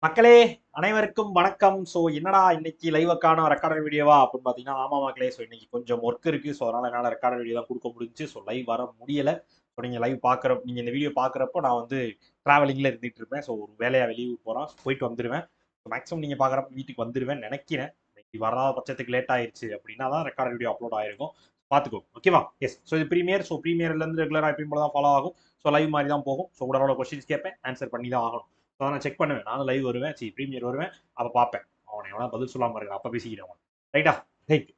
மக்களே அனைவருக்கும் வணக்கம். ஸோ என்னடா இன்னைக்கு லைவுக்கான ரெக்கார்டட் வீடியோவா அப்படின்னு பார்த்தீங்கன்னா, ஆமா மக்களே. ஸோ இன்னைக்கு கொஞ்சம் ஒர்க் இருக்கு. ஸோ அதனால என்னால் ரெக்கார்டட் வீடியோ தான் கொடுக்க முடிஞ்சு. ஸோ லைவ் வர முடியல. ஸோ நீங்கள் லைவ் பார்க்குறப்ப நீங்கள் இந்த வீடியோ பார்க்குறப்போ நான் வந்து ட்ராவலிங்கில் இருந்துகிட்டு இருப்பேன். ஸோ ஒரு வேலையாக வெளியூர் போகிறோம், போயிட்டு வந்துடுவேன். ஸோ மேக்ஸிமம் நீங்கள் பார்க்குறப்ப வீட்டுக்கு வந்துடுவேன் நினைக்கிறேன். இன்னைக்கு வராத பட்சத்துக்கு லேட் ஆயிடுச்சு அப்படின்னா தான் ரெக்கார்டட் வீடியோ அப்லோட் ஆயிருக்கும். பார்த்துக்கோ, ஓகேவா? எஸ். ஸோ இது ப்ரீமியர். ஸோ ப்ரீமியர்லேருந்து ரெகுலராக எப்பயும் போல தான் ஃபாலோ ஆகும். ஸோ லைவ் மாதிரி தான் போகும். ஸோ உடனோட கொஸ்டின்ஸ் கேட்பேன், ஆன்சர் பண்ணி தான் ஆகணும். ஸோ நான் செக் பண்ணுவேன். நானும் லைவ் வருவேன், ப்ரீமியர் வருவேன். அப்போ பார்ப்பேன் அவனை எவனா பதில் சொல்லாமல் இருக்கான், அப்போ பேசிக்கிறேன் அவன். ரைட்டா? ரைட்.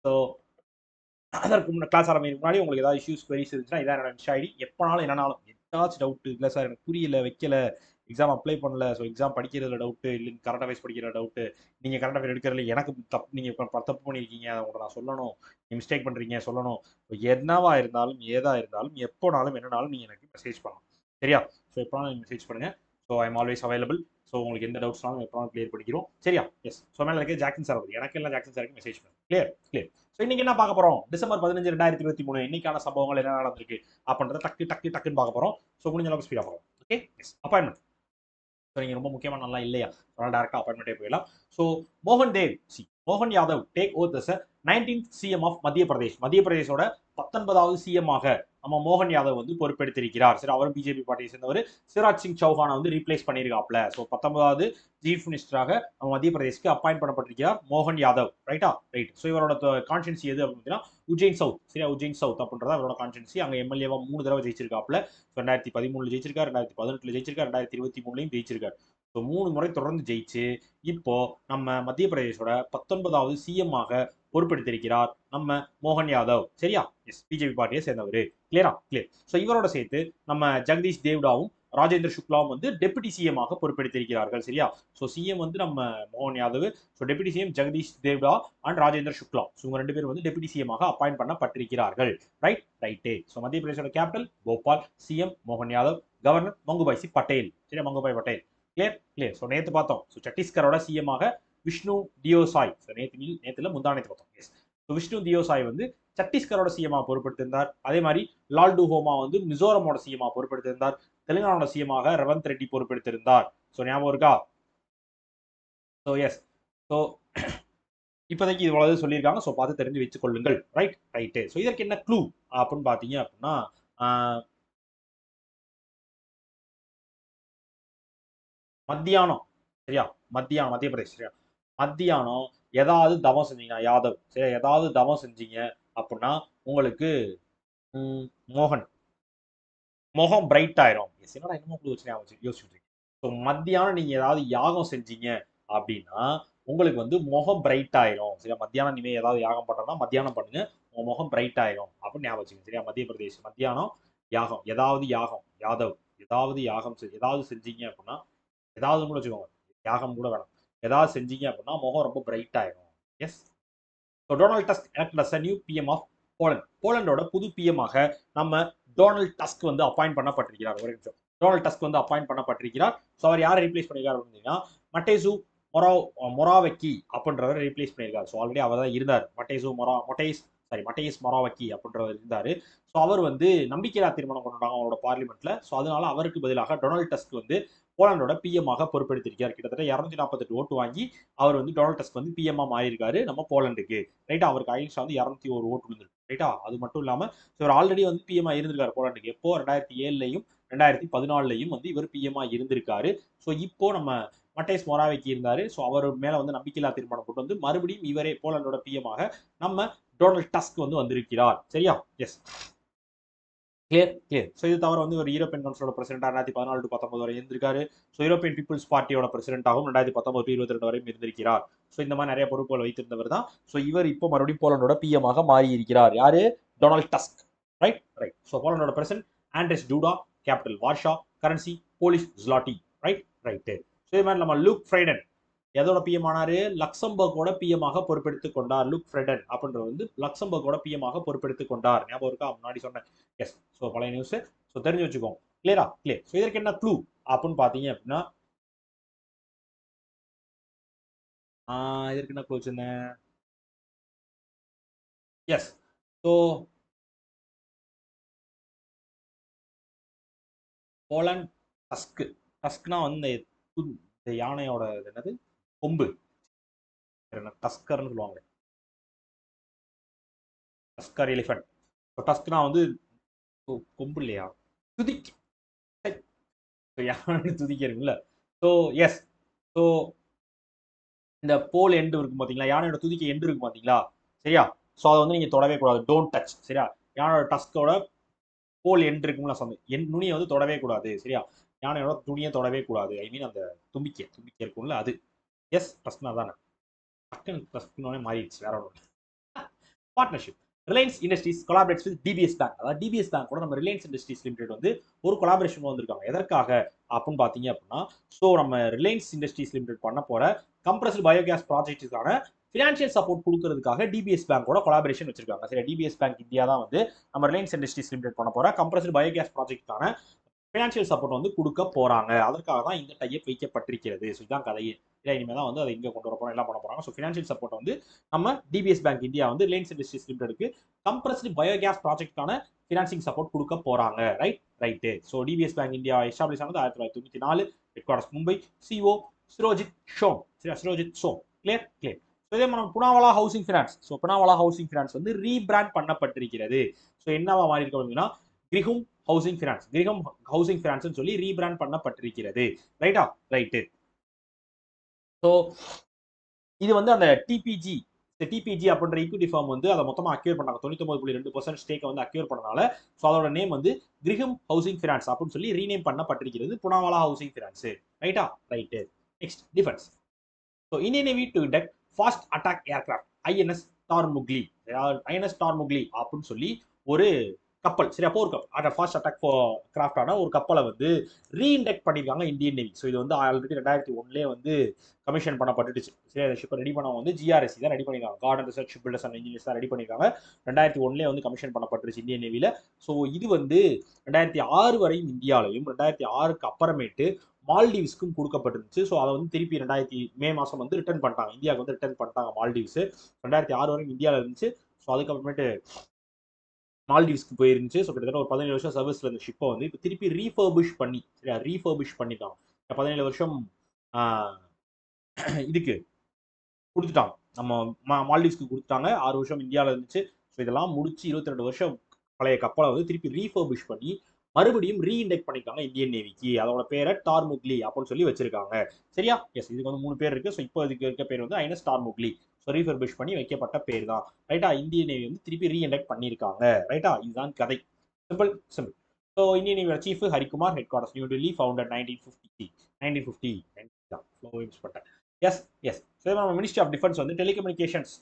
ஸோ அதற்கு கிளாஸ் ஆரம்பிக்கு முன்னாடி உங்களுக்கு ஏதாவது இஷ்யூஸ் குவரிஸ் இருந்துச்சுன்னா இதான் என்னோட இன்ஸ்டா ஐடி. எப்போனாலும் என்னன்னாலும் ஏதாச்சும் டவுட் இல்லை சார் எனக்கு புரியல வைக்கல, எக்ஸாம் அப்ளை பண்ணல, ஸோ எக்ஸாம் படிக்கிறதுல டவுட்டு இல்லை, கரண்ட் அஃபேர்ஸ் படிக்கிற டவுட்டு, நீங்கள் கரண்ட் அஃபேர் எடுக்கிறதுல எனக்கு தப்பு, நீங்கள் தப்பு பண்ணியிருக்கீங்க, அதை உங்களை நான் சொல்லணும், நீங்கள் மிஸ்டேக் பண்ணுறீங்க சொல்லணும். ஸோ என்னவா இருந்தாலும் ஏதா இருந்தாலும் எப்போனாலும் என்னனாலும் நீங்கள் எனக்கு மெசேஜ் பண்ணலாம். சரியா? ஸோ எப்போனாலும் மெசேஜ் பண்ணுங்கள். So I am always available. So உங்களுக்கு எந்த டவுட்ஸ்னாலும் எப்போனாலும் கிளியர் பண்ணிக்கிறோம். சரியா? எஸ். ஸோ மேலே இருக்க ஜாக்சன் சார் வருது, எனக்கு எல்லாம் ஜாக்சன் சாருக்கு மெசேஜ் பண்ணுங்க. Clear clear. ஸோ இன்னைக்கு என்ன பார்க்க போறோம்? டிசம்பர் 15 2023 இன்னைக்கான சம்பவங்கள் என்ன நடந்திருக்கு அப்படின்றத டக்கு டக்கு டக்குன்னு பார்க்க போறோம். ஸோ முடிஞ்ச அளவுக்கு ஸ்பீடா போறோம். ஓகே. எஸ். அப்பாயின்மெண்ட். ஸோ நீங்கள் ரொம்ப முக்கியமான நல்லா இல்லையா, அதனால் டேரக்டாக அப்பாயின்மெண்ட்டே போயிடலாம். ஸோ மோகன் தேவ் சி மோகன் Yadav take oath as 19th CM of Madhya Pradesh. மத்திய பிரதேசோட 19வது சிஎம்மாக நம்ம மோகன் யாதவ் வந்து பொறுப்பெடுத்திருக்கிறார். சரி, அவர் பிஜேபி பார்ட்டியை சேர்ந்தவர். சிவராஜ் சிங் சௌஹானை வந்து ரீப்ளேஸ் பண்ணியிருக்காப்ல. ஸோ 19வது சீஃப் மினிஸ்டராக நம்ம மத்திய பிரதேஷ்க்கு அப்பாயிண்ட் பண்ணப்பட்டிருக்கிறார் மோகன் யாதவ். ரைட்டா? ரைட். ஸோ இவரோட கான்ஸ்டிடன்சி எது அப்படின்னா உஜ்ஜைன் சவுத். சரியா? உஜ்ஜைன் சவுத் அப்படின்றத அவரோட கான்ஸ்டிடன்சி. அங்கே எம்எல்ஏவா 3 தடவை ஜெயிச்சிருக்காப்ல. 2013 ஜெயிச்சிருக்காரு, 2018 ஜெயிச்சிருக்காரு, 2023 ஜெயிச்சிருக்காரு. ஸோ 3 முறை தொடர்ந்து ஜெயிச்சு இப்போ நம்ம மத்திய பிரதேசோட 19வது சிஎம் ஆக பொறுப்பெடுத்திருக்கிறார் நம்ம மோகன் யாதவ். சரியா? எஸ். பிஜேபி பார்ட்டியை சேர்ந்தவர். கிளியரா? கிளியர். ஸோ இவரோட சேர்த்து நம்ம ஜெகதீஷ் தேவ்டாவும் ராஜேந்திர சுக்லாவும் வந்து டெபுட்டி சிஎம் ஆக பொறுப்பெடுத்திருக்கிறார்கள். சரியா? ஸோ சிஎம் வந்து நம்ம மோகன் Yadav, so deputy CM Jagdish Devda and Rajendra Shukla. So இவங்க 2 பேரும் வந்து டெபுட்டி சிஎம் ஆக அப்பாயிண்ட் பண்ணப்பட்டிருக்கிறார்கள். ரைட் ரைட்டே. ஸோ மத்திய பிரதேசோட கேபிட்டல் போபால், சிஎம் மோகன் யாதவ், கவர்னர் மங்குபாய் சி பட்டேல். சரியா? Mangubhai Patel. Clear clear. So நேற்று பார்த்தோம். ஸோ சத்தீஸ்கரோட சிஎம் ஆக விஷ்ணு தியோசாய். ஸோ நேற்றுல முந்தானத்து பார்த்தோம். எஸ். ஸோ விஷ்ணு தியோசாய் வந்து சத்தீஸ்கரோட சிஎம் பொறுப்பெடுத்திருந்தார். அதே மாதிரி லால்டு ஹோமா வந்து மிசோரமோட சிஎம் பொறுப்பெடுத்திருந்தார். தெலுங்கானாவோட சிஎம் ரவந்த் ரெட்டி பொறுப்பெடுத்திருந்தார். ஸோ ஞாபகம் இருக்கா? So S. ஸோ இப்போதைக்கு இவ்வளவு சொல்லியிருக்காங்க. ஸோ பார்த்து தெரிஞ்சு வச்சுக் கொள்ளுங்கள். Right right. ஸோ இதற்கு என்ன க்ளூ அப்படின்னு பார்த்தீங்க அப்படின்னா, மத்தியானம். சரியா? மத்தியானம் மத்திய பிரதேஷ். சரியா? மத்தியானம் ஏதாவது தவம் செஞ்சீங்க யாதவ், சரி, ஏதாவது தவம் செஞ்சீங்க அப்படின்னா உங்களுக்கு மோகன் முகம் பிரைட் ஆயிரும். எஸ். என்னடா இன்னமும் யோசிச்சுட்டு இருக்கீங்க. ஸோ மத்தியானம் நீங்க ஏதாவது யாகம் செஞ்சீங்க அப்படின்னா உங்களுக்கு வந்து முகம் பிரைட் ஆயிரும். சரியா? மத்தியானம் நீங்க ஏதாவது யாகம் பண்றோம்னா மத்தியானம் பண்ணுங்க, உங்க முகம் பிரைட் ஆயிரும் அப்படின்னு ஞாபகம் வச்சுங்க. சரியா? மத்திய பிரதேஷ் மத்தியானம் யாகம், ஏதாவது யாகம் யாதவ், ஏதாவது யாகம் ஏதாவது செஞ்சீங்க அப்படின்னா, ஏதாவது கூட வச்சுக்கோங்க, யாகம் கூட வேணாம், ஏதாவது செஞ்சீங்க அப்படின்னா முகம் ரொம்ப பிரைட் ஆயிரும். Yes. So Donald Tusk elected as new PM of Poland. போலண்டோட புது பிஎம் ஆக நம்ம டொனால்ட் டஸ்க் வந்து அப்பாயிண்ட் பண்ணப்பட்டிருக்கிறார். ஒரு நிமிஷம். டொனால்ட் டஸ்க் வந்து அப்பாயிண்ட் பண்ணப்பட்டிருக்கிறார். ஸோ அவர் யாரை ரீப்ளேஸ் பண்ணியிருக்காரு அப்படின்னா மட்டேசு மொராவக்கி அப்படின்றவரை ரீப்ளேஸ் பண்ணியிருக்காரு. ஸோ ஆல்ரெடி அவர் தான் இருந்தார். மட்டேஸ் மொராவக்கி அப்படின்றவர் இருந்தார். ஸோ அவர் வந்து நம்பிக்கையில்லா தீர்மானம் கொண்டாங்க அவரோட பார்லிமெண்ட்ல. ஸோ அதனால அவருக்கு பதிலாக டொனால்ட் டஸ்க் வந்து போலண்டோட பிஎம் ஆக பொறுப்பெடுத்திருக்கார். கிட்டத்தட்ட 248 ஓட்டு வாங்கி அவர் வந்து டொனால்ட் டஸ்க் வந்து பிஎம்மா மாறி இருக்காரு நம்ம போலண்டுக்கு. ரைட்டா? அவருக்கு அகைன்ஸ்டா வந்து 201 ஓட்டு விழுந்திருக்கு. ரைட்டா? அது மட்டும் இல்லாம இவர் ஆல்ரெடி வந்து பிஎம்மா இருந்திருக்காரு போலண்டுக்கு. எப்போ 2007லையும் 2014லையும் வந்து இவர் பிஎம்மா இருந்திருக்காரு. ஸோ இப்போ நம்ம மட்டேஸ் மொராவிக்கி இருந்தாரு. ஸோ அவர் மேல வந்து நம்பிக்கையில்லா தீர்மானம் கொண்டு வந்து மறுபடியும் இவரே போலண்டோட பிஎம்மாக நம்ம டொனால்ட் டஸ்க் வந்து வந்திருக்கிறார். சரியா? எஸ். Clear clear. ஸோ இது தவிர வந்து ஒரு யூரோப்பியன் கவுன்சிலோட பிரசிடென்ட் 2014 to 19 வரை இருந்திருக்காரு. ஸோ யூரோப்பியன் பீப்புள்ஸ் பார்ட்டியோட பிரசிடென்ட்டாகவும் 2019 to 22 வரையும் இருந்திருக்கிறார். ஸோ இந்த மாதிரி நிறைய பொறுப்புகள் வைத்திருந்தவர் தான். ஸோ இவர் இப்போ மறுபடியும் போலண்டோட பிஎம் ஆக மாறி இருக்கிறார். யாரு? Donald Tusk. Right right. So போலண்டோட president Andrzej Duda, capital Warsaw, currency Polish zloty. Right right. So இது மாதிரி நம்ம லூக் ஃப்ரைடன் எதோட பிஎம் ஆனாரு? லக்சம்பர்கோட பிஎம் ஆக பொறுப்பெடுத்துக் கொண்டார். லுக் ஃப்ரெடன் அப்படின்றது வந்து லக்சம்பர்கோட பிஎம் ஆக பொறுப்பெடுத்துக் கொண்டார். ஞாபகம் இருக்கா? முன்னாடி சொன்னேன். எஸ். ஸோ பழைய நியூஸ். ஸோ தெரிஞ்சு வச்சுக்கோங்க. கிளியரா? கிளியர். ஸோ இதற்கு என்ன க்ளூ அப்படின்னு பாத்தீங்க அப்படின்னா, இதற்கு என்ன க்ளூ வச்சிருந்தேன்? எஸ். So Poland Tusk. டஸ்க்னா வந்து இந்த யானையோட என்னது கொம்பு, டஸ்கர்னு சொல்லுவாங்க, டஸ்கர் எலிஃபென்ட். டஸ்க்னா வந்து கொம்பு இல்லையா, துதிக்கி, யானை துதிக்கி இருக்குல்ல. ஸோ எஸ், ஸோ இந்த போல் எண்டு இருக்கும் பார்த்தீங்களா, யானையோட துதிக்கி எண்டு இருக்கும் பார்த்தீங்களா, சரியா. ஸோ அதை வந்து நீங்கள் தொடவே கூடாது, டோன்ட் டச், சரியா. யானையோட டஸ்கோட போல் எண்டு இருக்கும்ல, சொந்த என் நுனியை வந்து தொடவே கூடாது, சரியா. யானையோட துணியை தொடவே கூடாது, ஐ மீன் அந்த தும்பிக்கை இருக்கும்ல அது. எஸ், டஸ்க்னா தானே, டக்குன்னு டஸ்க்னோடனே மாறிடுச்சு, வேற ஒன்று. Partnership. Reliance Industries collaborates with DBS bank. அதாவது டிபிஎஸ் பேங்க் கூட நம்ம ரிலையன்ஸ் இண்டஸ்ட்ரீஸ் லிமிடெட் வந்து ஒரு கொலாபரேஷன் வந்திருக்காங்க. எதற்காக அப்படின்னு பார்த்தீங்க அப்படின்னா, ஸோ நம்ம ரிலையன்ஸ் இண்டஸ்ட்ரீஸ் லிமிடெட் பண்ண போற கம்ப்ரஸ்டு பயோகேஸ் ப்ராஜெக்ட்டுக்கான ஃபினான்ஷியல் சப்போர்ட் கொடுக்கறதுக்காக டிபிஎஸ் பேங்கோட கொலாபரேஷன் வச்சிருக்காங்க. சரி, டிபிஎஸ் பேங்க் இந்தியா தான் வந்து நம்ம ரிலையன்ஸ் இண்டஸ்ட்ரீஸ் லிமிடெட் பண்ண போற கம்ப்ரஸ்டு பயோகேஸ் ப்ராஜெக்ட்டுக்கான ஃபினான்ஷியல் சப்போர்ட் வந்து கொடுக்க போறாங்க. அதற்காக தான் இந்த டைப் வைக்கப்பட்டிருக்கிறது. ஸோ இதான் கதையே. இல்லை, இனிமேல் தான் வந்து அதை இங்கே கொண்டு வர போறோம், எல்லாம் பண்ண போறாங்க. ஸோ ஃபினான்ஷியல் சப்போர்ட் வந்து நம்ம டிபிஎஸ் பேங்க் இந்தியா வந்து ரிலையன்ஸ் இண்டஸ்ட்ரீஸ் லிமிடெடுக்கு கம்ப்ரஸ்டு பயோகேஸ் ப்ராஜெக்ட்கான ஃபினான்சிங் சப்போர்ட் கொடுக்க போறாங்க. Right. So DBS bank India establish ஆனது 1994, headquarters Mumbai, CEO Surojit Shome, சரியா, சிரோஜித் ஷோம். கிளியர். ஸோ இதே மாதிரி Poonawalla housing finance. So Poonawalla housing finance வந்து ரீபிராண்ட் பண்ணப்பட்டிருக்கிறது. ஸோ என்னவா மாறி இருக்கு அப்படின்னா, Grihum housing finance, Grihum housing finance சொல்லி ரீபிராண்ட் பண்ணப்பட்டிருக்கிறது. ரைட்டா, ரைட்டு. ஸோ இது வந்து அந்த டிபிஜி அப்படின்ற ஈக்விட்டி ஃபார்ம் வந்து அதை மொத்தமாக அக்யூர் பண்ணாங்க. 99.2% ஸ்டேக்கை வந்து அக்யூர் பண்ணனால ஸோ அதோட நேம் வந்து கிரிஹம் ஹவுசிங் ஃபினான்ஸ் அப்படின்னு சொல்லி ரீநேம் பண்ணப்பட்டிருக்கிறது புனாவாலா ஹவுசிங் ஃபினான்ஸ். ரைட்டா, right. Next, defence. So Indian navy to induct fast attack aircraft INS Tarmugli. INS Tarmugli அப்படின்னு சொல்லி ஒரு கப்பல், சரியா, போர் கப்பல், ஃபாஸ்ட் அட்டாக் கிராஃப்டான ஒரு கப்பலை வந்து ரீஇண்டக்ட் பண்ணியிருக்காங்க இந்தியன் நேவி. ஸோ இது வந்து ஆல்ரெடி 2001 வந்து கமிஷன் பண்ணப்பட்டுச்சு. சரி, அந்த ஷிப்பை ரெடி பண்ணவங்க வந்து ஜிஆர்எஸ்சி தான் ரெடி பண்ணிருக்காங்க, Garden Research Shipbuilders and Engineers தான் ரெடி பண்ணியிருக்காங்க. 2001 வந்து கமிஷன் பண்ணப்பட்டுருச்சு இந்தியன் நேவியில். ஸோ இது வந்து 2006 வரையும் இந்தியாவிலையும் 2006க்கு அப்புறமேட்டு மால்டீவ்ஸ்க்கும் கொடுக்கப்பட்டிருந்துச்சு. ஸோ அதை வந்து திருப்பி மே மாதம் வந்து ரிட்டர்ன் பண்ணிட்டாங்க, இந்தியாவுக்கு வந்து ரிட்டர்ன் பண்ணிட்டாங்க மால்டீவ்ஸ். 2006 வரைக்கும் இந்தியாவில் இருந்துச்சு. ஸோ அதுக்கப்புறமேட்டு மால்டீவ்ஸ்க்கு போயிருந்துச்சு. ஸோ கிட்டத்தட்ட ஒரு 17 வருஷம் சர்வீஸ்ல இருந்த ஷிப்பை வந்து இப்போ திருப்பி ரீஃபர்பிஷ் பண்ணி, சரியா, ரீஃபர்பிஷ் பண்ணிட்டாங்க. 17 வருஷம் இதுக்கு கொடுத்துட்டாங்க, நம்ம மால்டீவ்ஸ்க்கு கொடுத்துட்டாங்க. 6 வருஷம் இந்தியாவில் இருந்துச்சு. ஸோ இதெல்லாம் முடிச்சு 22 வருஷம் பழைய கப்பலை வந்து திருப்பி ரீஃபர்பிஷ் பண்ணி மறுபடியும் ரீஇண்டெக்ட் பண்ணிருக்காங்க இந்தியன் நேவிக்கு. அதோட பேரை டார்முக்லி அப்படின்னு சொல்லி வச்சிருக்காங்க. சரியா, எஸ். இதுக்கு வந்து 3 பேர் இருக்கு. ஸோ இப்போ இதுக்கு இருக்க பேர் வந்து ஐஎன்எஸ் டார்முக்லி. ஸோ ரீஃபர்பிஷ் பண்ணி வைக்கப்பட்ட பேர் தான். ரைட்டா, இந்தியன் நேவி வந்து திருப்பி ரீஇண்டெக்ட் பண்ணியிருக்காங்க. ரைட்டா, இதுதான் கதை. சிம்பிள். ஸோ இந்தியன் நேவியோட chief Hari Kumar, headquarters New Delhi, founded 1950 தான் ஃப்ளோ யூஸ் பண்ணேன். எஸ். ஸோ நம்ம மினிஸ்ட்ரி ஆஃப் டிஃபென்ஸ் வந்து telecommunications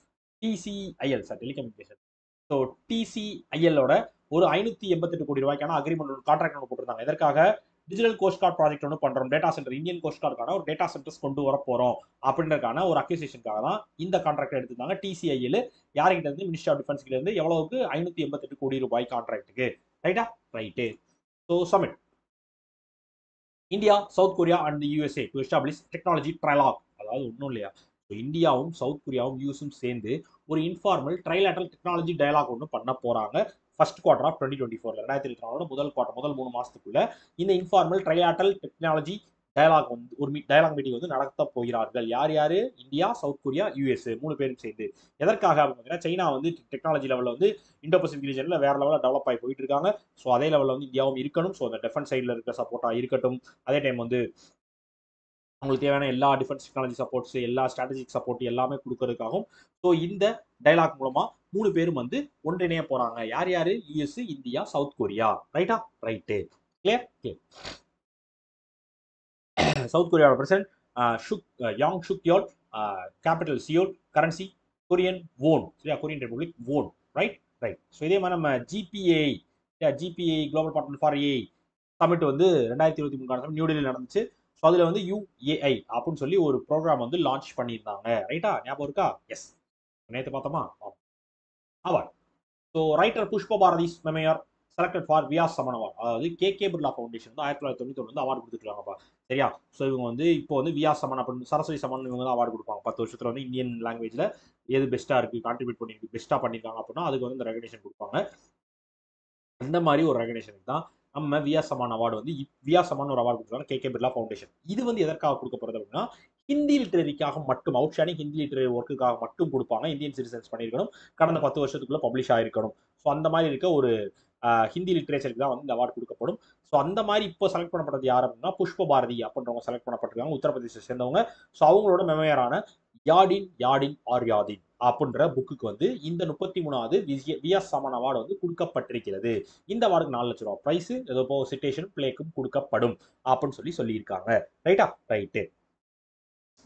TCIL, sir, telecommunication. So டிசிஐஎல்லோட ஒரு 588 கோடி ரூபாய்க்கான அக்ரிமெண்ட் கான்ட்ராக்ட் ஒன்று போட்டிருந்தாங்க. எதற்காக? டிஜிட்டல் கோஸ்ட் கார்டு ப்ராஜெக்ட் ஒன்று பண்றோம், டேட்டா சென்டர், இந்தியன் கோஸ்ட் கார்டுக்கான ஒரு டேட்டா சென்டர்ஸ் கொண்டு வர போறோம் அப்படின்றதுக்கான ஒரு அக்யூசியேஷனுக்காக தான் இந்த கான்ட்ராக்ட் எடுத்திருந்தாங்க. டிசிஐஎல் யார்கிட்ட இருந்து? மினிஸ்ட்ரி ஆஃப் டிஃபென்ஸ் கிட்ட இருந்து. எவ்வளவுக்கு? 588 கோடி ரூபாய் கான்ட்ராக்டுக்கு. ரைட்டா, right. So summit India, south Korea and USA to establish technology trilogue. அதாவது ஒன்றும் இல்லையா, இந்தியாவும் சவுத் கொரியாவும் யூஎஸும் சேர்ந்து ஒரு இன்ஃபார்மல் ட்ரைலேட்டரல் டெக்னாலஜி டயலாக் ஒன்று பண்ண போறாங்க. ஃபர்ஸ்ட் குவார்டர் ஆஃப் 2024 2024 முதல் 3 மாசத்துக்குள்ள இந்த இன்ஃபார்மல் ட்ரைலேட்டரல் டெக்னாலஜி டயலாக் வந்து ஒரு டயலாக் மீட்டிங் வந்து நடத்த போகிறார்கள். யாரு? இந்தியா, சவுத் கொரியா, யூஎஸ் 3 பேரும் சேர்ந்து. எதற்காக அப்படின்னா, சைனா வந்து டெக்னாலஜி லெவலில் வந்து இண்டோ பசிபிக் ரீஜன்ல வேற லெவலில் டெவலப் ஆகி போயிட்டு இருக்காங்க. ஸோ அதே லெவலில் வந்து இந்தியாவும் இருக்கணும். ஸோ அந்த டிஃபென்ஸ் சைடில் இருக்க சப்போர்ட்டா இருக்கட்டும். அதே டைம் வந்து அவங்களுக்கு தேவையான எல்லா டிஃபென்ஸ் டெக்னாலஜி சப்போர்ட்ஸ், எல்லா ஸ்ட்ராட்டஜிக் சப்போர்ட் எல்லாமே கொடுக்கறதுக்காகவும் ஸோ இந்த டைலாக் மூலமா 3 பேரும் வந்து ஒன்றிணைய போறாங்க. யார்? US, India, south Korea. ரைட்டா, ரைட்டு. கிளியர். சவுத் கொரியாவோட president Yoon Suk Yeol, capital Seoul, currency Korean won, சரியா, Korean republic won. Right. So இதே மாதிரி நம்ம GPA global partner for AI summit வந்து 2023 நியூ டெல்லியில் நடந்துச்சு. ஸோ அதில் வந்து யூஏஐ அப்படின்னு சொல்லி ஒரு ப்ரோக்ராம் வந்து லான்ச் பண்ணியிருந்தாங்க. ரைட்டா, ஞாபகம் இருக்கா? எஸ், நேற்று பார்த்தோமா? Award. So writer Pushpa Bharti's memoir selected for Vyas Samman award. அதாவது கே பிர்லா ஃபவுண்டேஷன் வந்து 1991 வந்து அவார்டு கொடுத்துருக்காங்கப்பா. சரியா, ஸோ இவங்க வந்து இப்போ வந்து வியாஸ் சமன் அப்படின்னு சரஸ்வதி சமன் இவங்க தான் அவார்டு கொடுப்பாங்க. 10 வருஷத்துல வந்து இந்தியன் லாங்குவேஜ்ல எது பெஸ்ட்டா இருக்கு, கான்ட்ரிபியூட் பண்ணி பெஸ்ட்டா பண்ணியிருக்காங்க அப்படின்னா அதுக்கு வந்து இந்த ரெகனேஷன் கொடுப்பாங்க. இந்த மாதிரி ஒரு ரெகனேஷனுக்கு தான் நம்ம வியாஸ் சமான் அவார்டு வந்து வியாஸ் சமான் ஒரு அவார்டு கொடுத்துருக்காங்க கேகே பிர்லா ஃபவுண்டேஷன். இது வந்து எதற்காக கொடுக்கப்படுறது அப்படின்னா ஹிந்தி லிட்டரரிக்காக மட்டும், அவுட்ஸ்டாண்டிங் ஹிந்தி லிட்டரரி ஒர்க்குக்காக மட்டும் கொடுப்பாங்க. இந்தியன் சிட்டிசன்ஸ் பண்ணியிருக்கணும், கடந்த 10 வருஷத்துக்குள்ள பப்ளிஷ் ஆயிருக்கணும். ஸோ அந்த மாதிரி இருக்க ஒரு ஹிந்தி லிட்ரேச்சருக்கு தான் வந்து இந்த அவார்டு கொடுக்கப்படும். ஸோ அந்த மாதிரி இப்போ செலக்ட் பண்ணப்பட்டது யார் அப்படின்னா புஷ்ப பாரதி அப்படின்றவங்க செலக்ட் பண்ணப்பட்டிருக்காங்க, உத்தரப்பிரதேசத்தை சேர்ந்தவங்க. ஸோ அவங்களோட மெமோயரான யாடின் யாடின் ஆர் யாதின் அப்படின்ற புக்குக்கு வந்து இந்த 33வது வியாஸ் சமான் அவார்டு வந்து கொடுக்கப்பட்டிருக்கிறது. இந்த அவார்டுக்கு 4 லட்சம் ரூபாய் பிரைஸ், ஏதோ இப்போ சிட்டேஷன் பிளேக்கும் கொடுக்கப்படும் அப்படின்னு சொல்லியிருக்காங்க. ரைட்டா? ரைட்டு.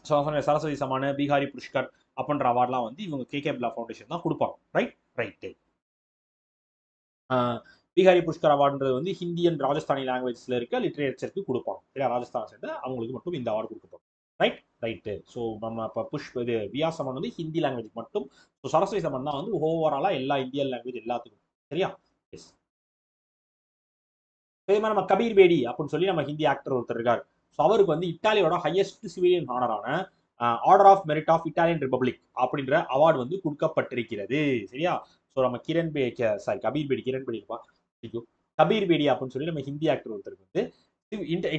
ஸோ சரஸ்வதி சமான், பீகாரி புஷ்கர் அப்படின்ற அவார்ட்லாம் வந்து இவங்க கேகே பிர்லா ஃபவுண்டேஷன் தான் கொடுப்பாங்க. ரைட்டு. பீகாரி புஷ்கர் அவார்டுன்றது வந்து ஹிந்தி அண்ட் ராஜஸ்தானி லாங்குவேஜ்ல இருக்க லிட்ரேச்சருக்கு கொடுப்பாங்க. சரியா? ராஜஸ்தான் சேர்ந்து அவங்களுக்கு மட்டும் இந்த அவார்டு கொடுக்கப்படும். ரைட்டு. ஸோ நம்ம இப்போ இது வியாஸ் சமான் வந்து ஹிந்தி லாங்குவேஜ் மட்டும். ஸோ சரஸ்வதி சமான் தான் வந்து ஓவராலா எல்லா இந்தியன் லாங்குவேஜ் எல்லாத்துக்கும். சரியா? எஸ். அதே மாதிரி நம்ம கபீர் பேடி அப்படின்னு சொல்லி நம்ம ஹிந்தி ஆக்டர் ஒருத்தர் இருக்காரு. ஸோ அவருக்கு வந்து இத்தாலியோட ஹையஸ்ட் சிவிலியன் ஹானரான order of merit of Italian republic அப்படின்ற அவார்டு வந்து கொடுக்கப்பட்டிருக்கிறது. சரியா? ஸோ நம்ம கபீர் பேடி கிரண் பேடி இருப்பா, கபீர் பேடி அப்படின்னு சொல்லி நம்ம ஹிந்தி ஆக்டர் ஒருத்தருக்கு வந்து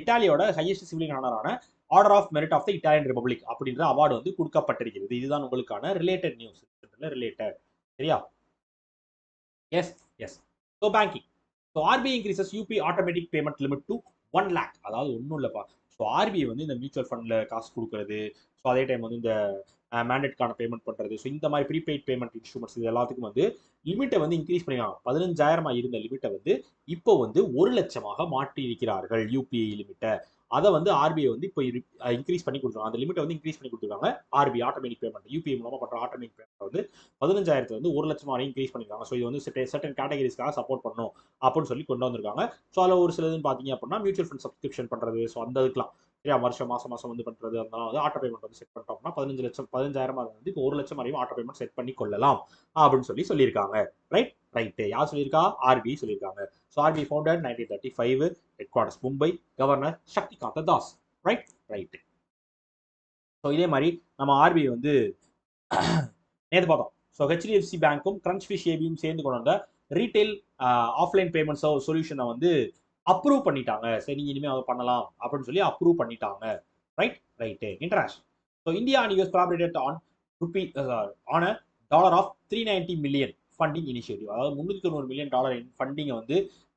இட்டாலியோட ஹையஸ்ட் சிவிலியன் ஹானரான order of merit of the Italian republic அப்படின்ற அவார்டு வந்து கொடுக்கப்பட்டிருக்கிறது. இதுதான் உங்களுக்கான ரிலேட்டட் நியூஸ். ரிலேட்டட். சரியா? Yes. So banking. So RBI increases UPI automatic payment limit to 1 lakh. அதாவது ஒன்றும் இல்லைப்பா. ஸோ ஆர்பிஐ வந்து இந்த மியூச்சுவல் ஃபண்டில் காசு கொடுக்கறது, ஸோ அதே டைம் வந்து இந்த மேண்டேட்கான பேமெண்ட் பண்ணுறது, ஸோ இந்த மாதிரி ப்ரீபெய்ட் பேமெண்ட் இன்ஸ்ட்ருமெண்ட்ஸ் இது எல்லாத்துக்கும் வந்து லிமிட்டை வந்து இன்க்ரீஸ் பண்ணிக்கலாம். 15,000 இருந்த லிமிட்டை வந்து இப்போ வந்து 1 லட்சமாக மாற்றி இருக்கிறார்கள் யூபிஐ லிமிட்டை. அதை வந்து ஆர்பிஐ வந்து இப்போ இன்க்ரீஸ் பண்ணி கொடுத்துருவாங்க. அந்த லிமிட்டை வந்து இன்க்ரீஸ் பண்ணி கொடுத்துருக்காங்க. ஆர்பிஐ ஆட்டோமேட்டிக் பேமெண்ட் யூபிஐ மூலமாக பண்ணுற ஆட்டோமேட்டிக் பேமெண்ட் வந்து 15,000 வந்து 1 லட்சம் வரையும் இன்க்ரீஸ் பண்ணிருக்காங்க. ஸோ இது வந்து சர்டன் கேட்டகரிஸ்க்காக சப்போர்ட் பண்ணும் அப்படின்னு சொல்லி கொண்டு வந்திருக்காங்க. ஸோ அதில் ஒரு சிலதுன்னு பார்த்தீங்க அப்படின்னா மியூச்சுவல் ஃபண்ட் சப்ஸ்கிரிப்ஷன் பண்ணுறது, ஸோ அந்த இதுக்கெல்லாம் சரியா மாசம் வந்து பண்ணுறது, அதனால வந்து ஆட்டோ பேமெண்ட் வந்து செட் பண்ணிட்டோம்னா 15,000 வந்து இப்போ 1 லட்சம் வரையும் ஆட்டோ பேமெண்ட் செட் பண்ணி கொள்ளலாம் அப்படின்னு சொல்லியிருக்காங்க. ரைட்டு. யார் சொல்லியிருக்கா? ஆர்பிஐ சொல்லியிருக்காங்க. So RBI founded 1935, head quarters Mumbai, governor Shaktikanta Das. Right. So இதே மாதிரி நம்ம ஆர்பிஐ வந்து நேற்று பார்த்தோம். ஸோ ஹெச்டிஎஃப்சி பேங்க்கும் கிரன்ச் ஃபிஷ் ஏபியும் சேர்ந்து கொண்டு வந்த ரீட்டைல் ஆஃப்லைன் பேமெண்ட் சொல்யூஷனை வந்து அப்ரூவ் பண்ணிட்டாங்க. சரி, நீங்க இனிமேல் அதை பண்ணலாம் அப்படின்னு சொல்லி அப்ரூவ் பண்ணிட்டாங்க. Right. International. So India and US collaborated on on $390 million funding initiative. அதாவது $390 million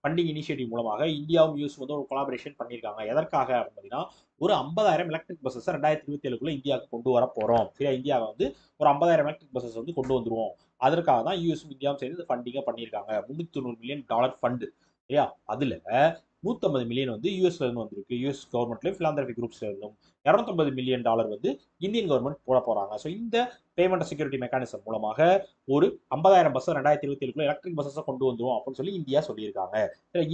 ஃபண்டிங் இனிஷியேட்டிவ் மூலமாக இந்தியாவும் யூஎஸ் வந்து ஒரு கொலாபரேஷன் பண்ணியிருக்காங்க. எதற்காக அப்படின்னு பார்த்தீங்கன்னா ஒரு 50,000 எலக்ட்ரிக் பஸ்ஸஸ் 2027 இந்தியாவுக்கு கொண்டு வர போறோம். சரியா? இந்தியாவை வந்து ஒரு 50,000 எலக்ட்ரிக் பஸ்ஸஸ் வந்து கொண்டு வந்துருவோம். அதற்காக தான் யூஎஸும் இந்தியாவும் சேர்ந்து ஃபண்டிங்கை பண்ணியிருக்காங்க. $390 million ஃபண்டு. சரியா? அதுல 150 மில்லியன் வந்து யூஎஸ்ல இருந்து வந்திருக்கு, யூஎஸ் கவர்மெண்ட்லயும் பிலாந்தரபி குரூப்ஸ்ல இருந்தும். $250 million வந்து இந்தியன் கவர்மெண்ட் போட போறாங்க. ஸோ இந்த பேமெண்ட் செக்யூரிட்டி மெக்கானிசம் மூலமாக ஒரு 50,000 பஸ் 2027 எலக்ட்ரிக் பஸ்ஸஸ் கொண்டு வந்துரும் அப்படின்னு சொல்லி இந்தியா சொல்லியிருக்காங்க.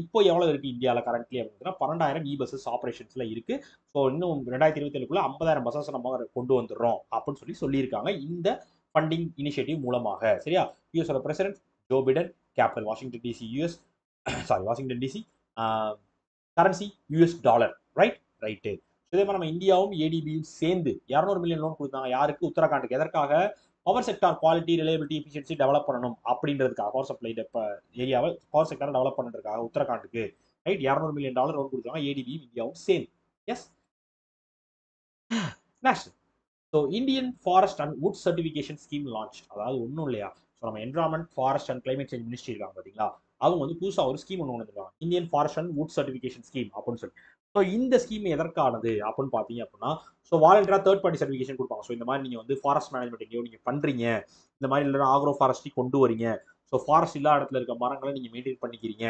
இப்போ எவ்வளவு இருக்கு இந்தியாவில் கரண்ட்லி அப்படின்னா 12,000 பஸ்ஸஸ் ஆபரேஷன்ஸ்ல இருக்கு. ஸோ இன்னும் 2027 50,000 பஸ்ஸஸ் நம்ம கொண்டு வந்துடுறோம் அப்படின்னு சொல்லியிருக்காங்க இந்த ஃபண்டிங் இனிஷியேட்டிவ் மூலமாக. சரியா? யூஎஸோட president Joe Biden, capital Washington DC US, Washington DC, currency US dollar. Right. இதே மாதிரி நம்ம இந்தியாவும் ஏடிபியும் சேர்ந்து 200 மில்லியன் லோன் கொடுத்தாங்க. யாருக்கு? உத்தரகாண்டுக்கு. எதற்காக? Power sector quality, reliability, efficiency develop பண்ணணும் அப்படின்றதுக்காக, பவர் சப்ளை ஏரியாவை பவர் செக்டார் டெவலப் பண்ணுறதுக்காக உத்தரகாண்டுக்கு. $200 மில்லியன் லோன் கொடுத்தாங்க ஏடிபியும் இந்தியாவும் சேர்ந்து. Yes. National. So Indian forest and wood certification scheme launch. அதாவது ஒன்றும் இல்லையா, ஸோ நம்ம environment, forest and climate change ministry இருக்காங்க பார்த்தீங்களா, அவங்க வந்து புதுசாக ஒரு ஸ்கீம் ஒன்று வந்துருக்காங்க, Indian forest and wood certification scheme அப்படின்னு சொல்லி. ஸோ இந்த ஸ்கீம் எதற்கானது அப்படின்னு பார்த்தீங்க அப்படின்னா, ஸோ வாலண்டியரா தேர்ட் பார்ட்டி சர்டிஃபிகேஷன் கொடுப்பாங்க. ஸோ இந்த மாதிரி நீங்கள் வந்து ஃபாரஸ்ட் மேனேஜ்மெண்ட் எங்கேயோ நீங்கள் பண்ணுறீங்க, இந்த மாதிரி இல்லைனா ஆக்ரோ ஃபாரஸ்ட்ரி கொண்டு வரீங்க, ஸோ ஃபாரஸ்ட் இல்லாத இடத்துல இருக்க மரங்களை நீங்கள் மெயின்டைன் பண்ணிக்கிறீங்க,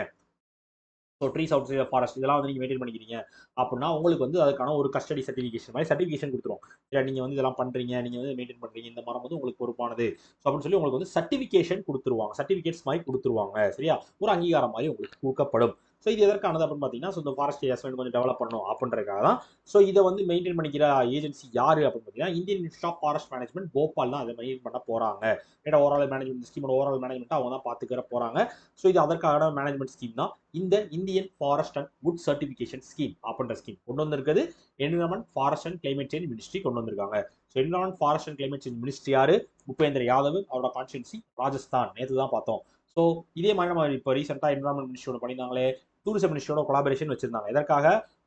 so trees outside forest இதெல்லாம் வந்து நீங்கள் மெயின்டைன் பண்ணிக்கிறீங்க அப்படின்னா உங்களுக்கு வந்து அதுக்கான ஒரு கஸ்டடி சர்டிஃபிகேஷன் மாதிரி சர்டிஃபிகேஷன் கொடுத்துரும். இல்லை நீங்கள் வந்து இதெல்லாம் பண்ணுறீங்க, நீங்கள் வந்து மெயின்டைன் பண்ணுறீங்க, இந்த மரம் வந்து உங்களுக்கு பொறுப்பானது ஸோ அப்படின்னு சொல்லி உங்களுக்கு வந்து சர்டிஃபிகேஷன் கொடுத்துருவாங்க, சர்டிஃபிகேட்ஸ் மாதிரி கொடுத்துருவாங்க. சரியா? ஒரு அங்கீகாரம் மாதிரி உங்களுக்கு கொடுக்கப்படும். ஸோ இது எதற்கானது அப்படின்னு பார்த்தீங்கன்னா, ஸோ இந்த ஃபாரஸ்ட் ஏரியாஸ் கொஞ்சம் டெவலப் பண்ணணும் அப்படின்றதுக்காக தான். ஸோ இதை வந்து மெயின்டைன் பண்ணிக்கிற ஏஜென்சி யாரு அப்படின்னு பார்த்தீங்கன்னா, Indian Institute of Forest Management Bhopal தான் அதை மெயின்டைன் பண்ண போறாங்க. ஏன்னா ஓவரால் மேனேஜ்மெண்ட் ஸ்கீமோட ஓவரால் மேனேஜ்மெண்ட் அவங்க தான் பார்த்துக்கிற போறாங்க. ஸோ இது அதற்கான மேனேஜ்மெண்ட் ஸ்கீம் தான் இந்த Indian forest and wood certification scheme அப்படின்ற ஸ்கீம் கொண்டு வந்திருக்குது. Environment, forest and climate change ministry கொண்டு வந்திருக்காங்க. So environment, forest and climate change ministry யாரு? பூபேந்திர யாதவ். அவரோட கான்ஸ்டிடுவன்சி ராஜஸ்தான். நேற்று தான் பார்த்தோம். ஸோ இதே மாதிரி நம்ம இப்போ ரீசெண்டாக என்விரான்மெண்ட் மினிஸ்ட்ரி ஒன்று பண்ணியிருந்தாங்களே, டூரிசம் மினிஸ்ட்ரியோட கொலாபரேஷன் வச்சிருந்தாங்க. எதற்காக?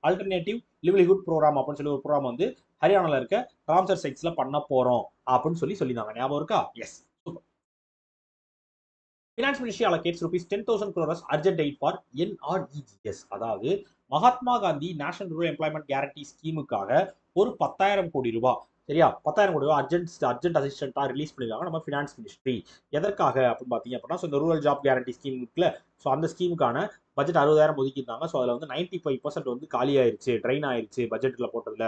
அல்டர்னேட்டிவ் லிவ்லிஹுட் ப்ரோக்ராம் அப்படின்னு சொல்லி ஒரு ப்ரோக்ராம் வந்து ஹரியானால இருக்க ராம்சர் சைட்ஸ்ல பண்ண போறோம் அப்படின்னு சொல்லியிருந்தாங்க. ஞாபகம் இருக்கா? S. Finance Ministry allocates rupees 10,000 crores urgent aid for NREGS. அதாவது Mahatma Gandhi national rural employment guarantee ஸ்கீமுக்காக ஒரு 10,000 கோடி ரூபாய், சரியா, 10,000 கோடி ரூபாய் அர்ஜென்ட் அசிஸ்டன்ட்டா ரிலீஸ் பண்ணிருக்காங்க நம்ம ஃபினான்ஸ் மினிஸ்ட்ரி. எதற்காக அப்படின்னு பாத்தீங்க அப்படின்னா, இந்த ரூரல் ஜாப் கேரண்டி ஸ்கீம் இருக்குல்ல, ஸோ அந்த ஸ்கீமுக்கான பட்ஜெட் 60,000 ஒதுக்கியிருந்தாங்க. ஸோ அதில் வந்து 95% வந்து காலி ஆயிருச்சு, ட்ரெயின் ஆயிருச்சு பட்ஜெட்டில் போட்டதுல.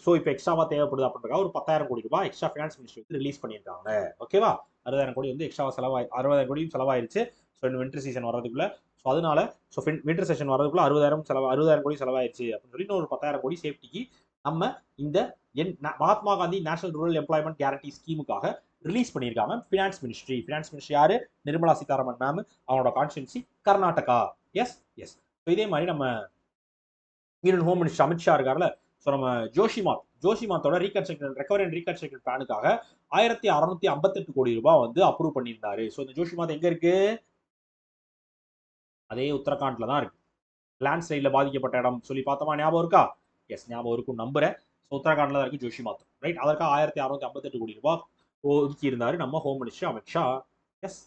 ஸோ இப்போ எக்ஸ்ட்ராவா தேவைப்படுது அப்படின்றா ஒரு 10,000 கோடி ரூபாய் எக்ஸ்ட்ரா ஃபினான்ஸ் மினிஸ்ட்ரி வந்து ரிலீஸ் பண்ணியிருக்காங்க. ஓகேவா? 60,000 கோடி வந்து எக்ஸ்ட்ரா 60,000 கோடியும் செலவாயிருச்சு. ஸோ வின்டர் சீசன் வர்றதுக்குள்ள. ஸோ அதனால வின்டர் செஷன் வரதுக்குள்ள 60,000 கோடி செலவாயிருச்சு அப்படின்னு சொல்லி இன்னொரு 10,000 கோடி சேஃப்டிக்கு நம்ம இந்த Mahatma Gandhi national rural employment guarantee ஸ்கீமுக்காக ரிலீஸ் பண்ணியிருக்காங்க ஃபினான்ஸ் மினிஸ்ட்ரி. ஃபினான்ஸ் மினிஸ்ட்ரி யாரு? நிர்மலா சீதாராமன் மேம். அவனோட constituency Karnataka. Yes yes. So இதே மாதிரி நம்ம யூனியன் ஹோம் மினிஸ்டர் அமித்ஷா இருக்காருல்ல, ஸோ நம்ம ஜோஷிமாத்தோட ரெக்கவரி அண்ட் ரீகன்ஸ்ட்ரக்ஷன் பிளானுக்காக 1,658 கோடி ரூபாய் வந்து அப்ரூவ் பண்ணியிருந்தாரு. ஸோ இந்த ஜோஷிமாத் எங்க இருக்கு? அதே உத்தரகாண்ட்ல தான் இருக்கு. லேண்ட் ஸ்லைட்ல பாதிக்கப்பட்ட இடம் சொல்லி பார்த்தோமா? ஞாபகம் இருக்கா? எஸ், ஞாபகம் இருக்கும் நம்புறேன். ஸோ உத்தரகாண்ட்ல தான் இருக்கு ஜோஷிமாத். ரைட். அதற்காக 1,658 கோடி ரூபாய் ஒதுக்கி இருந்தாரு நம்ம home minister Amit Shah. Yes.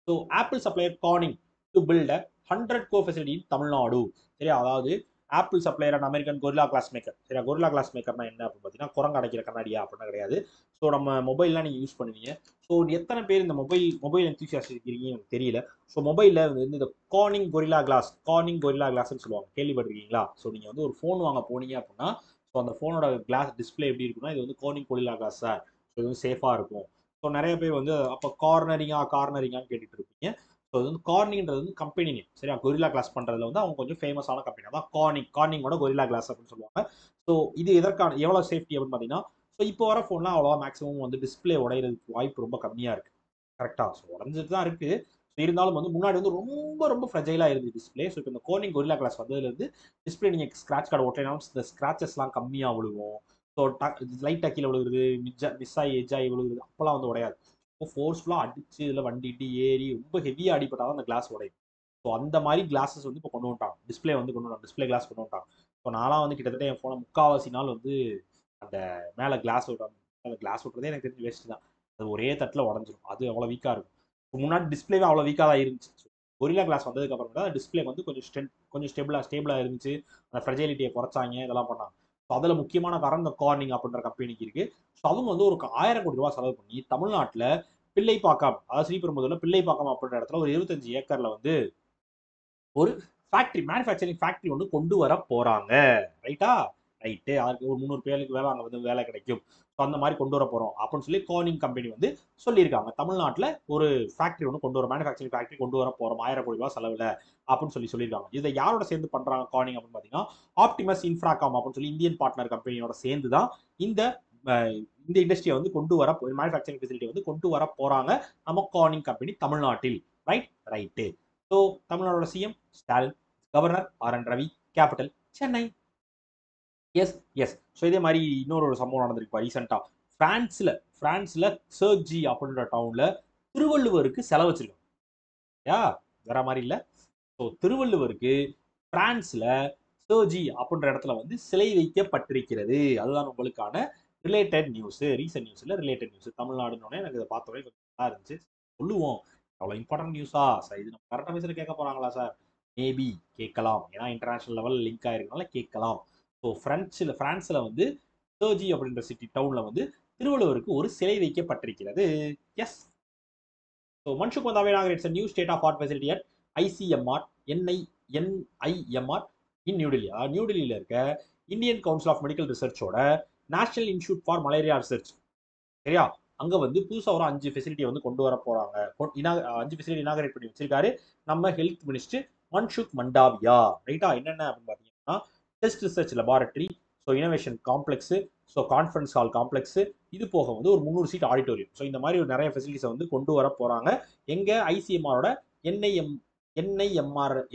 So Apple supplier Corning to build 100 கோ ஃபெசிலிட்டி இன் தமிழ்நாடு. சரியா? அதாவது Apple supplier and American Gorilla Glass maker. சரியா? கொரில்லா கிளாஸ் மேக்கர்னா என்ன அப்படின்னு பார்த்தீங்கன்னா, குரங்கு அடைக்கிற கண்ணாடியா அப்படின்னா கிடையாது. ஸோ நம்ம மொபைல்லாம் நீங்கள் யூஸ் பண்ணுவீங்க. ஸோ எத்தனை பேர் இந்த மொபைல் என்தூசியாஸ்ட் இருக்கீங்கன்னு எனக்கு தெரியல. ஸோ மொபைலில் வந்து இந்த கார்னிங் கொரில்லா கிளாஸ்ன்னு சொல்லுவாங்க. கேள்விப்பட்டிருக்கீங்களா? ஸோ நீங்கள் வந்து ஒரு ஃபோன் வாங்க போனீங்க அப்படின்னா, ஸோ அந்த ஃபோனோட கிளாஸ் டிஸ்பிளே எப்படி இருக்குன்னா, இது வந்து Corning Gorilla Glass sir. So இது வந்து சேஃபாக இருக்கும். ஸோ நிறைய பேர் வந்து அப்போ கார்னரிங்கான்னு கேட்டுட்டு இருப்பீங்க. ஸோ அது வந்து கார்னிங்ன்றது வந்து கம்பெனி நேம். சரியா? கொரில்லா கிளாஸ் பண்றதுல வந்து அவங்க கொஞ்சம் ஃபேமஸான கம்பெனி. அதான் கார்னிங்கோட கொரில்லா கிளாஸ் அப்படின்னு சொல்லுவாங்க. ஸோ இது எதற்கான எவ்வளவு சேஃப்டி அப்படின்னு பார்த்தீங்கன்னா, ஸோ இப்போ வர ஃபோன்லாம் அவ்வளோவா மேக்ஸிமம் வந்து டிஸ்பிளே உடையிறதுக்கு வாய்ப்பு ரொம்ப கம்மியா இருக்கு. கரெக்டா? ஸோ உடஞ்சிட்டு தான் இருக்கு. ஸோ இருந்தாலும் வந்து முன்னாடி வந்து ரொம்ப ரொம்ப ஃப்ரெஜைலா இருந்துச்சு டிஸ்பிளே. ஸோ இப்போ இந்த கார்னிங் கொரில்லா கிளாஸ் வந்ததுல இருந்து டிஸ்பிளே நீங்க ஸ்கிராட்ச் கார்டு ஒட்டினாலும் இந்த ஸ்கிராச்சஸ்லாம் கம்மியா விழுகும். ஸோ லைட்டாக கீழே விழுகுறது, மிஸ் ஆகி எஜ் ஆகி விழுகுறது அப்பெல்லாம் வந்து உடையாது. ஃபோர்ஸ்ஃபுல்லாக அடிச்சு இதில் வண்டிட்டு ஏறி ரொம்ப ஹெவியாக அடிப்பட்டால் அந்த கிளாஸ் உடையும். ஸோ அந்த மாதிரி கிளாஸஸ் வந்து இப்போ கொண்டு வந்துட்டாங்க. டிஸ்பிளே கிளாஸ் கொண்டு வந்துட்டாங்க. ஸோ நான்லாம் வந்து கிட்டத்தட்ட என் ஃபோனை முக்கால்வாசி நாள் வந்து அந்த மேலே கிளாஸ் விடுறாங்க. அந்த கிளாஸ் விட்றதே எனக்கு தெரிஞ்சு வேஸ்ட் தான். அது ஒரே தட்டில் உடஞ்சிரும். அது அவ்வளோ வீக்காக இருக்கும். முன்னாடி டிஸ்பிளேவே அவ்வளோ வீக்காக தான் இருந்துச்சு. கொரில்லா கிளாஸ் வந்ததுக்கு அப்புறம் தான் டிஸ்பிளே வந்து கொஞ்சம் ஸ்டேபிளாக இருந்துச்சு. அந்த ஃப்ரெஜிலிட்டியை குறைச்சாங்க, இதெல்லாம் பண்ணாங்க. ஸோ அதில் முக்கியமான காரணம் இந்த கார்னிங் அப்படின்ற கம்பெனிக்கு இருக்கு. ஸோ அவங்க வந்து ஒரு 1,000 கோடி ரூபாய் செலவு பண்ணி தமிழ்நாட்டில் பிள்ளைப்பாக்கம், அதாவது ஸ்ரீபெரும்புதூர்ல பிள்ளைப்பாக்கம் அப்படின்ற இடத்துல ஒரு 25 ஏக்கர்ல வந்து ஒரு மேனுஃபேக்சரிங் ஃபேக்டரி ஒன்று கொண்டு வர போறாங்க. ரைட்டா? ரைட்டு. அதுக்கு ஒரு 300 பேருக்கு வேலை அங்கே வந்து வேலை கிடைக்கும். ஸோ அந்த மாதிரி கொண்டு வர போறோம் அப்படின்னு சொல்லி கார்னிங் கம்பெனி வந்து சொல்லியிருக்காங்க. தமிழ்நாட்டில் ஒரு ஃபேக்டரி ஒன்று கொண்டு வர மேனுஃபேக்சரிங் ஃபேக்டரி கொண்டு வர போறோம் 1,000 கோடி ரூபாய் செலவில் அப்படின்னு சொல்லியிருக்காங்க. இதை யாரோட சேர்ந்து பண்றாங்க கார்னிங் அப்படின்னு பார்த்தீங்கன்னா, ஆப்டிமஸ் இன்ஃப்ராகாம் அப்படின்னு சொல்லி இந்தியன் பார்ட்னர் கம்பெனியோட சேர்ந்து தான் இந்த இந்த இண்டஸ்ட்ரியை வந்து கொண்டு வர மேனுஃபேக்சரிங் ஃபெசிலிட்டி வந்து கொண்டு வர போறாங்க நம்ம கார்னிங் கம்பெனி தமிழ்நாட்டில். ரைட்டு. ஸோ தமிழ்நாடோட CM Stalin, governor R N. Ravi, capital Chennai. Yes yes. So இதே மாதிரி இன்னொரு சம்பவம் நடந்திருக்கு ரீசெண்டா. பிரான்ஸ்ல சர்ஜி அப்படின்ற டவுன்ல திருவள்ளுவருக்கு செலவு வச்சிருக்காங்க. யா, வேற மாதிரி இல்ல. ஸோ திருவள்ளுவருக்கு பிரான்ஸ்ல சர்ஜி அப்படின்ற இடத்துல வந்து சிலை வைக்கப்பட்டிருக்கிறது. அதுதான் உங்களுக்கான ரிலேட்டட் நியூஸ். ரீசெண்ட் நியூஸ்ல ரிலேட்டட் நியூஸ். தமிழ்நாடுன்னு எனக்கு இதை பார்த்தோன்னே கொஞ்சம் நல்லா இருந்துச்சு. சொல்லுவோம், அவ்வளோ இம்பார்ட்டன்ட் நியூஸா சார்? இது நம்ம கரெக்டாக பேசுகிற கேட்க போறாங்களா சார்? மேபி கேட்கலாம். ஏன்னா இன்டர்நேஷனல் லெவல் லிங்க் ஆயிருக்கனால கேட்கலாம். ஸோ பிரான்ஸ்ல வந்து சர்ஜி அப்படின்ற சிட்டி டவுன்ல வந்து திருவள்ளுவருக்கு ஒரு சிலை வைக்கப்பட்டிருக்கிறது. Yes. So Mansukh Mandaviya inaugurates a new state of art facility at ICMR NIMR in New Delhi. நியூடெல்லியில் இருக்க இந்தியன் கவுன்சில் ஆஃப் மெடிக்கல் ரிசர்ச்சோட national institute for malaria research. சரியா? அங்க வந்து புதுசாக ஒரு 5 ஃபெசிலிட்டி வந்து கொண்டு வர போறாங்க. 5 ஃபெசிலிட்டி இனாகரேட் பண்ணி வச்சிருக்காரு நம்ம ஹெல்த் மினிஸ்டர் மன்சுக் மண்டாவியா. ரைட்டா? என்னென்ன அப்படின்னு பார்த்தீங்கன்னா, test research laboratory, so innovation complex, so conference hall complex, இது போக வந்து ஒரு 300 சீட் ஆடிட்டோரியம். ஸோ இந்த மாதிரி ஒரு நிறைய ஃபெசிலிட்டிஸை வந்து கொண்டு வர போறாங்க. எங்க ஐசிஎம்ஆரோட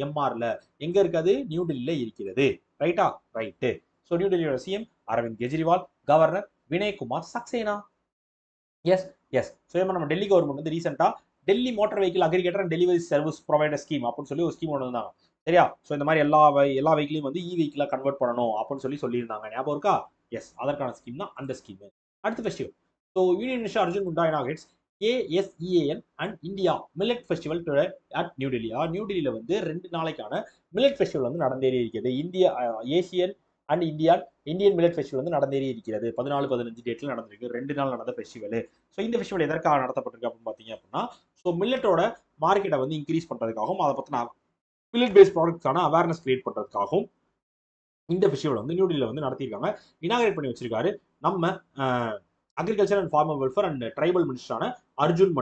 எம்ஆர்ல எங்க இருக்காது? நியூ டெல்லியில இருக்கிறது. ரைட்டா? ரைட்டு. ஸோ நியூ டெல்லியோட CM Arvind Kejriwal, governor Vinai Kumar Saxena. Yes yes. So நம்ம டெல்லி கவர்மெண்ட் வந்து ரீசெண்டா Delhi motor vehicle aggregator and delivery service provider scheme அப்படின்னு சொல்லி ஒரு ஸ்கீம் ஒன்று வந்தாங்க. சரியா? ஸோ இந்த மாதிரி எல்லா வெஹிக்கிளையும் வந்து வெஹிக்கிளாக கன்வெர்ட் பண்ணணும் அப்படின்னு சொல்லியிருந்தாங்க. ஞாபகம் இருக்கா? எஸ், அதற்கான ஸ்கீம் தான் அந்த ஸ்கீம். அடுத்த festival. So union minister Arjun Munda inaugurates ASEAN and India millet festival at new Delhi. New டெல்லியில் வந்து 2 நாளைக்கான மில்லட் ஃபெஸ்டிவல் வந்து நடந்தேறி இருக்கிறது. Asian and Indian millet festival வந்து நடந்தேறி இருக்கிறது. 14-15 டேட்ல நடந்திருக்கு. 2 நாள் நடந்த ஃபெஸ்டிவல். ஸோ இந்த ஃபெஸ்டிவல் எதற்காக நடத்தப்பட்டிருக்கு அப்படின்னு பார்த்தீங்க அப்படின்னா, ஸோ மில்லட்டோட மார்க்கெட்டை வந்து இன்க்ரீஸ் பண்ணுறதுக்காகவும் அதை பற்றின மில்லட் பேஸ்ட் ப்ராடக்ட்ஸான அவேர்னஸ் கிரியேட் பண்ணுறதுக்காகவும் இந்த ஃபெஸ்டிவல் வந்து நியூ டெல்லியில் வந்து நடத்தியிருக்காங்க. இனாகிரேட் பண்ணி வச்சிருக்காரு நம்ம agriculture and farmer welfare and tribal மினிஸ்டரான அர்ஜுன்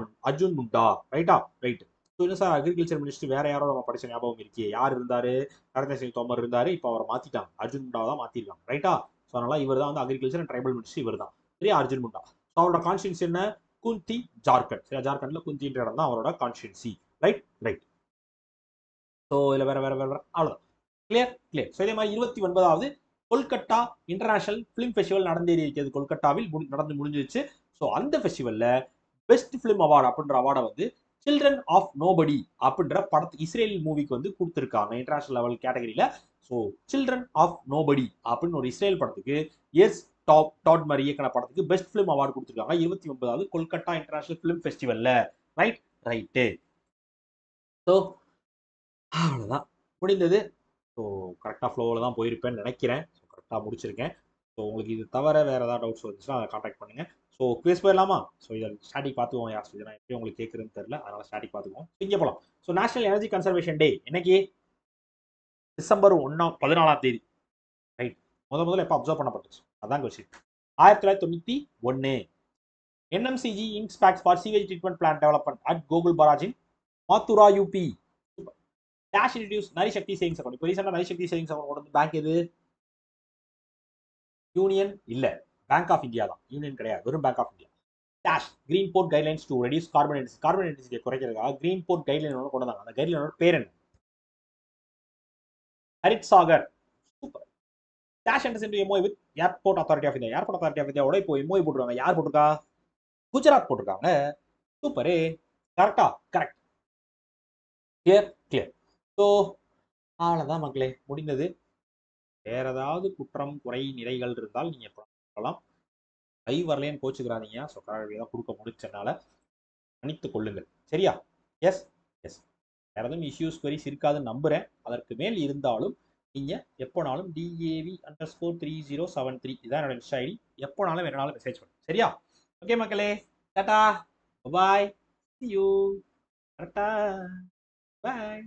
முண்டா. ரைட்டா? ரைட். ஸோ என்ன சார், அக்ரிகல்ச்சர் மினிஸ்டர் வேற யாரோ நம்ம படிச்ச ஞாபகம் இருக்கே, யார் இருந்தாரு? நரேந்திர சிங் தோமர் இருந்தாரு. இப்போ அவரை மாத்திட்டாங்க, அர்ஜுன் முண்டா தான் மாத்திருக்காங்க. ரைட்டா? ஸோ அதனால இவர் தான் வந்து அக்ரிகல்ச்சர் அண்ட் ட்ரைபல் மினிஸ்டர், இவர் தான். சரியா? அர்ஜுன் முண்டா. ஸோ அவரோட கான்ஸ்டியன்சி என்ன? குந்தி, ஜார்க்கண்ட். சரியா? ஜார்க்கண்ட்ல குந்தின்ற இடம் தான் அவரோட கான்ஸ்டியன்சி. Right right. ஸோ இதில் வேற அவ்வளோதான். Clear clear. ஸோ இதே மாதிரி 29வது கொல்கத்தா இன்டர்நேஷனல் ஃபிலிம் ஃபெஸ்டிவல் நடந்தேறி இருக்கிறது. கொல்கத்தாவில் நடந்து முடிஞ்சிருச்சு. ஸோ அந்த ஃபெஸ்டிவல்ல பெஸ்ட் ஃபிலிம் அவார்டு அப்படின்ற அவார்டை வந்து சில்ட்ரன் ஆஃப் நோபடி அப்படின்ற படத்துக்கு இஸ்ரேல் மூவிக்கு வந்து கொடுத்துருக்காங்க இன்டர்நேஷனல் லெவல் கேட்டகரியில. ஸோ சில்ட்ரன் ஆஃப் நோபடி அப்படின்னு ஒரு இஸ்ரேல் படத்துக்கு டாட் மரி இயக்கின படத்துக்கு பெஸ்ட் ஃபிலிம் அவார்டு கொடுத்துருக்காங்க 29வது கொல்கத்தா இன்டர்நேஷனல் ஃபிலிம் ஃபெஸ்டிவல்ல. Right right. ஸோ அவ்வளோதான் முடிந்தது. ஸோ கரெக்டாக ஃப்ளோவில் தான் போயிருப்பேன்னு நினைக்கிறேன். ஸோ கரெக்டாக முடிச்சிருக்கேன். ஸோ உங்களுக்கு இது தவிர வேறு ஏதாவது டவுட்ஸ் வந்துச்சுன்னா அதை கான்டாக்ட் பண்ணுங்கள். ஸோ குவிஸ் போயிடலாமா? ஸோ இதை ஸ்டாட்டிக் பார்த்துக்குவோம். யார் சொல்லி நான் எப்படி உங்களுக்கு கேட்குறதுன்னு தெரியல, அதனால் ஸ்டாட்டிக் பார்த்துக்குவோம். இங்கே போகலாம். ஸோ நேஷனல் எனர்ஜி கன்சர்வேஷன் டே இன்னைக்கு டிசம்பர் 14ஆம் தேதி. ரைட். முதல்ல எப்போ அப்சர்வ் பண்ணப்பட்டுச்சு அதான் question. 1991. NMCG inspects for sewage treatment plant development at Gokul barrage in Mathura UP. Cash introduce Nari Shakti savings account. இப்போ ரீசெண்டாக நரி சக்தி சேவிங்ஸ் அக்கௌண்ட் வந்து பேங்க் எது? யூனியன் இல்ல, பேங்க் ஆஃப் இந்தியா தான். யூனியன் கிடையாது, வெறும் bank of India. Dash green port guidelines to reduce carbon இன்டென்சிட்டியை குறைக்கிறதுக்காக கிரீன் போர்ட் கைட்லைன் கொண்டு வந்தாங்க. அந்த கைட்லைனோட பேர் என்ன? Harit Sagar. Super. Dash enters into MOU with Airport Authority of India. Airport Authority of இந்தியாவோட இப்போ எம்ஓஐ போட்டுருக்காங்க. யார் போட்டிருக்கா? குஜராத் போட்டிருக்காங்க. சூப்பரு. கரெக்டா? கரெக்ட். Clear clear. ஸோ அவ்வளோதான் மக்களே, முடிந்தது. வேற ஏதாவது குற்றம் குறை நிறைகள் இருந்தால் நீங்க சொல்லலாம். லைவ் வரலைன்னு கோச்சுக்கிறாதீங்க. ஸோ தான் கொடுக்க முடிச்சனால மன்னித்துக் கொள்ளுங்கள். சரியா? Yes yes. வேற எதுவும் இஷ்யூஸ் குவரிஸ் இருக்காதுன்னு நம்புறேன். அதற்கு மேல் இருந்தாலும் நீங்க எப்போனாலும் DAV_3073 இதான் என்னோட இன்ஸ்டா ஐடி. எப்போனாலும் வேணாலும் மெசேஜ் பண்ணுங்க. சரியா? ஓகே மக்களே, டாடா பாய், see you. டாடா பாய்.